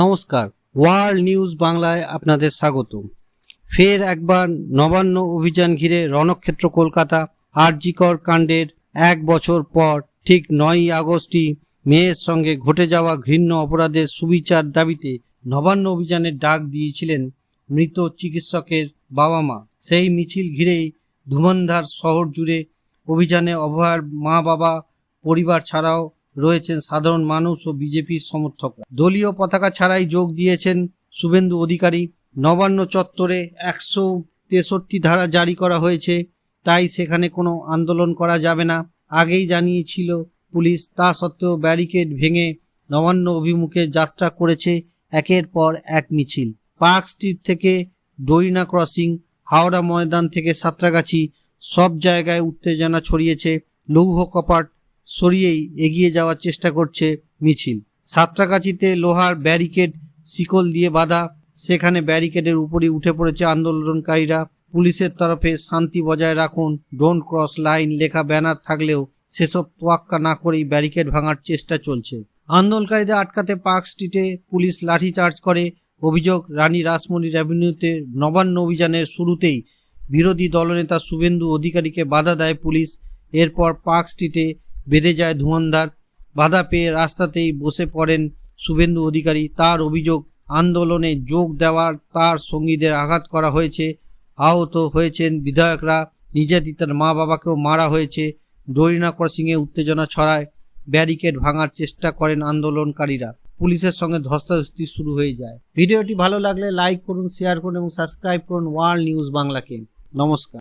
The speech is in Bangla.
নমস্কার, ওয়ার্ল্ড নিউজ বাংলায় আপনাদের স্বাগত। ফের একবার নবান্ন অভিযান ঘিরে রণক্ষেত্র কলকাতা। আরজি কর কাণ্ডের এক বছর পর ঠিক 9ই আগস্টই মেয়ের সঙ্গে ঘটে যাওয়া ঘৃণ্য অপরাধের সুবিচার দাবিতে নবান্ন অভিযানের ডাক দিয়েছিলেন মৃত চিকিৎসকের বাবা মা। সেই মিছিল ঘিরেই ধুমন্ধার শহর জুড়ে অভিযানে অভয়ার মা বাবা পরিবার ছাড়াও রয়েছেন সাধারণ মানুষ ও বিজেপির সমর্থকরা। দলীয় পতাকা ছাড়াই যোগ দিয়েছেন শুভেন্দু অধিকারী। নবান্ন চত্বরে 163 ধারা জারি করা হয়েছে, তাই সেখানে কোনো আন্দোলন করা যাবে না আগেই জানিয়েছিল পুলিশ। তা সত্ত্বেও ব্যারিকেড ভেঙে নবান্ন অভিমুখে যাত্রা করেছে একের পর এক মিছিল। পার্ক স্ট্রিট থেকে ডোরিনা ক্রসিং, হাওড়া ময়দান থেকে সাঁতরাগাছি, সব জায়গায় উত্তেজনা ছড়িয়েছে। লৌহ কপাট সরিয়েই এগিয়ে যাওয়ার চেষ্টা করছে মিছিল। সাঁতরাগাছিতে লোহার ব্যারিকেড শিকল দিয়ে বাঁধা, সেখানে ব্যারিকেডের উপরে উঠে পড়েছে আন্দোলনকারীরা। পুলিশের তরফে শান্তি বজায় রাখুন, ডোন্ট ক্রস লাইন লেখা ব্যানার থাকলেও সেসব তোয়াক্কা না করেই ব্যারিকেড ভাঙার চেষ্টা চলছে। আন্দোলনকারীদের আটকাতে পার্ক স্ট্রিটে পুলিশ লাঠিচার্জ করে। অভিযোগ, রানী রাসমণির অ্যাভিনিউতে নবান্ন অভিযানের শুরুতেই বিরোধী দলনেতা শুভেন্দু অধিকারীকে বাধা দেয় পুলিশ। এরপর পার্ক স্ট্রিটে বেঁধে যায় ধুমন্ধার। বাধা পেয়ে রাস্তাতেই বসে পড়েন শুভেন্দু অধিকারী। তার অভিযোগ, আন্দোলনে যোগ দেওয়ার তার সঙ্গীদের আঘাত করা হয়েছে, আহত হয়েছেন বিধায়করা, নির্যাতিতার মা বাবাকেও মারা হয়েছে। ডোরিনা ক্রসিংয়ে উত্তেজনা ছড়ায়, ব্যারিকেড ভাঙার চেষ্টা করেন আন্দোলনকারীরা। পুলিশের সঙ্গে ধস্তাধস্তি শুরু হয়ে যায়। ভিডিওটি ভালো লাগলে লাইক করুন, শেয়ার করুন এবং সাবস্ক্রাইব করুন ওয়ার্ল্ড নিউজ বাংলাকে। নমস্কার।